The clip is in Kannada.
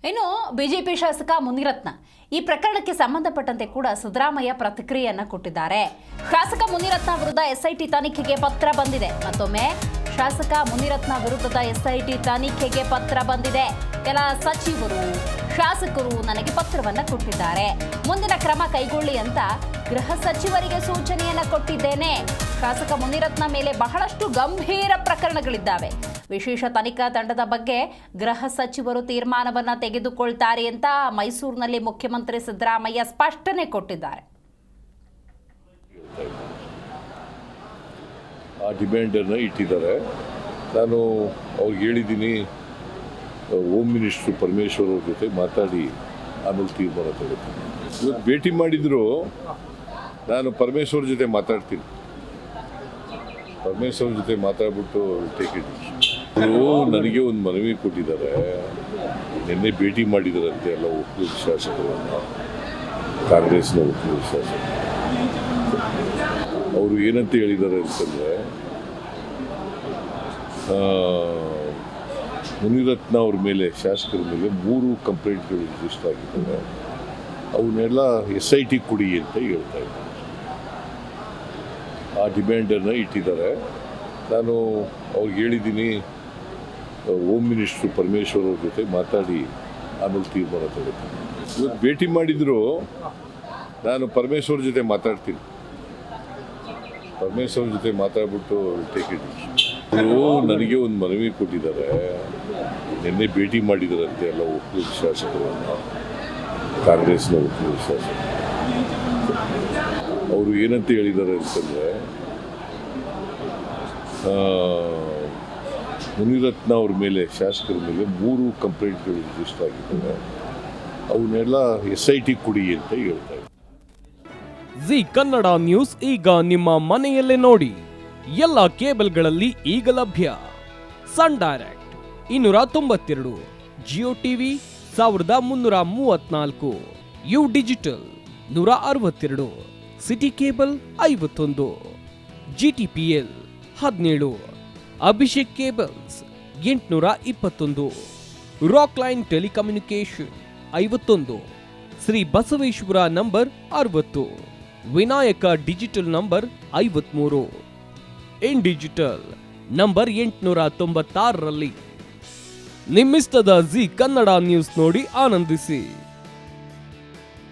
ಇನ್ನು ಬಿಜೆಪಿ ಶಾಸಕ ಮುನಿರತ್ನ ಈ ಪ್ರಕರಣಕ್ಕೆ ಸಂಬಂಧಪಟ್ಟಂತೆ ಕೂಡ ಸಿದ್ದರಾಮಯ್ಯ ಪ್ರತಿಕ್ರಿಯೆಯನ್ನು ಕೊಟ್ಟಿದ್ದಾರೆ. ಶಾಸಕ ಮುನಿರತ್ನ ವಿರುದ್ಧ ಎಸ್ಐಟಿ ತನಿಖೆಗೆ ಪತ್ರ ಬಂದಿದೆ. ಮತ್ತೊಮ್ಮೆ ಶಾಸಕ ಮುನಿರತ್ನ ವಿರುದ್ಧದ ಎಸ್ಐಟಿ ತನಿಖೆಗೆ ಪತ್ರ ಬಂದಿದೆ. ಕೆಲ ಸಚಿವರು ಶಾಸಕರು ನನಗೆ ಪತ್ರವನ್ನು ಕೊಟ್ಟಿದ್ದಾರೆ. ಮುಂದಿನ ಕ್ರಮ ಕೈಗೊಳ್ಳಿ ಅಂತ ಗೃಹ ಸಚಿವರಿಗೆ ಸೂಚನೆಯನ್ನು ಕೊಟ್ಟಿದ್ದೇನೆ. ಶಾಸಕ ಮುನಿರತ್ನ ಮೇಲೆ ಬಹಳಷ್ಟು ಗಂಭೀರ ಪ್ರಕರಣಗಳಿದ್ದಾವೆ. ವಿಶೇಷ ತನಿಖಾ ತಂಡದ ಬಗ್ಗೆ ಗೃಹ ಸಚಿವರು ತೀರ್ಮಾನವನ್ನು ತೆಗೆದುಕೊಳ್ತಾರೆ ಅಂತ ಮೈಸೂರಿನಲ್ಲಿ ಮುಖ್ಯಮಂತ್ರಿ ಸಿದ್ದರಾಮಯ್ಯ ಸ್ಪಷ್ಟನೆ ಕೊಟ್ಟಿದ್ದಾರೆ. ಆ ಡಿಮ್ಯಾಂಡನ್ನು ಇಟ್ಟಿದ್ದಾರೆ. ನಾನು ಅವ್ರಿಗೆ ಹೇಳಿದ್ದೀನಿ, ಹೋಮ್ ಮಿನಿಸ್ಟ್ರು ಪರಮೇಶ್ವರ್ ಅವ್ರ ಜೊತೆ ಮಾತಾಡಿ ಆಮೇಲೆ ತೀರ್ಮಾನ ತಗೋತೀನಿ. ಇವತ್ತು ಭೇಟಿ ಮಾಡಿದ್ರು, ನಾನು ಪರಮೇಶ್ವರ್ ಜೊತೆ ಮಾತಾಡ್ತೀನಿ. ಪರಮೇಶ್ವರ್ ಜೊತೆ ಮಾತಾಡ್ಬಿಟ್ಟು ಟೇಕ್ ಇಟ್. ಅವರು ನನಗೆ ಒಂದು ಮನವಿ ಕೊಟ್ಟಿದ್ದಾರೆ. ನಿನ್ನೆ ಭೇಟಿ ಮಾಡಿದಾರಂತೆ ಎಲ್ಲ ಒಕ್ಕೂಟ ಶಾಸಕರನ್ನು, ಕಾಂಗ್ರೆಸ್ನ ಒಕ್ಕೂಟ ಶಾಸಕರು. ಅವರು ಏನಂತ ಹೇಳಿದ್ದಾರೆ ಅಂತಂದರೆ, ಮುನಿರತ್ನ ಅವ್ರ ಮೇಲೆ, ಶಾಸಕರ ಮೇಲೆ 3 ಕಂಪ್ಲೇಂಟ್ಗಳು ರಿಜಿಸ್ಟರ್ ಆಗಿದ್ದಾವೆ. ಅವನ್ನೆಲ್ಲ SIT ಕೊಡಿ ಅಂತ ಹೇಳ್ತಾ ಇದ್ದಾರೆ. ಆ ಡಿಮ್ಯಾಂಡನ್ನು ಇಟ್ಟಿದ್ದಾರೆ. ನಾನು ಅವ್ರಿಗೆ ಹೇಳಿದ್ದೀನಿ, ಹೋಮ್ ಮಿನಿಸ್ಟ್ರು ಪರಮೇಶ್ವರ್ ಅವ್ರ ಜೊತೆ ಮಾತಾಡಿ ಆಮೇಲೆ ತೀರ್ಮಾನ ತಗೋತೀನಿ. ಇವತ್ತು ಭೇಟಿ ಮಾಡಿದ್ರು, ನಾನು ಪರಮೇಶ್ವರ್ ಜೊತೆ ಮಾತಾಡ್ತೀನಿ. ಪರಮೇಶ್ವರ್ ಜೊತೆ ಮಾತಾಡ್ಬಿಟ್ಟು ಟೇಕ್ ಇಟ್. ಅವರು ನನಗೆ ಒಂದು ಮನವಿ ಕೊಟ್ಟಿದ್ದಾರೆ. ನಿನ್ನೆ ಭೇಟಿ ಮಾಡಿದಾರಂತೆ ಎಲ್ಲ ಒಕ್ಕೂಟ ಶಾಸಕರನ್ನು, ಕಾಂಗ್ರೆಸ್ನ ಒಕ್ಕೂಟ ಶಾಸಕರು. ಅವರು ಏನಂತ ಹೇಳಿದ್ದಾರೆ ಅಂತಂದರೆ, ಮುನಿರತ್ನ ಅವ್ರ ಮೇಲೆ, ಶಾಸಕರ ಮೇಲೆ 3 ಕಂಪ್ಲೇಂಟ್ಗಳು ರಿಜಿಸ್ಟರ್ ಆಗಿದ್ದಾವೆ. ಅವನ್ನೆಲ್ಲ SIT ಕೊಡಿ ಅಂತ ಹೇಳ್ತಾ ಇದ್ದಾರೆ. ಜಿ ಕನ್ನಡ ನ್ಯೂಸ್ ಈಗ ನಿಮ್ಮ ಮನೆಯಲ್ಲೇ ನೋಡಿ. ಎಲ್ಲ ಕೇಬಲ್ಗಳಲ್ಲಿ ಈಗ ಲಭ್ಯ. Sun Direct 292, Jio TV 1334, U digital 162, city cable 51, GTPL 17, Abhishek cables 821, rock line telecommunication 51, Shri Basaveshwara number 60, Vinayaka digital number 53, in digital number 896ರಲ್ಲಿ. ನಿಮ್ಮಿಸ್ತದ ಜಿ ಕನ್ನಡ ನ್ಯೂಸ್ ನೋಡಿ ಆನಂದಿಸಿ.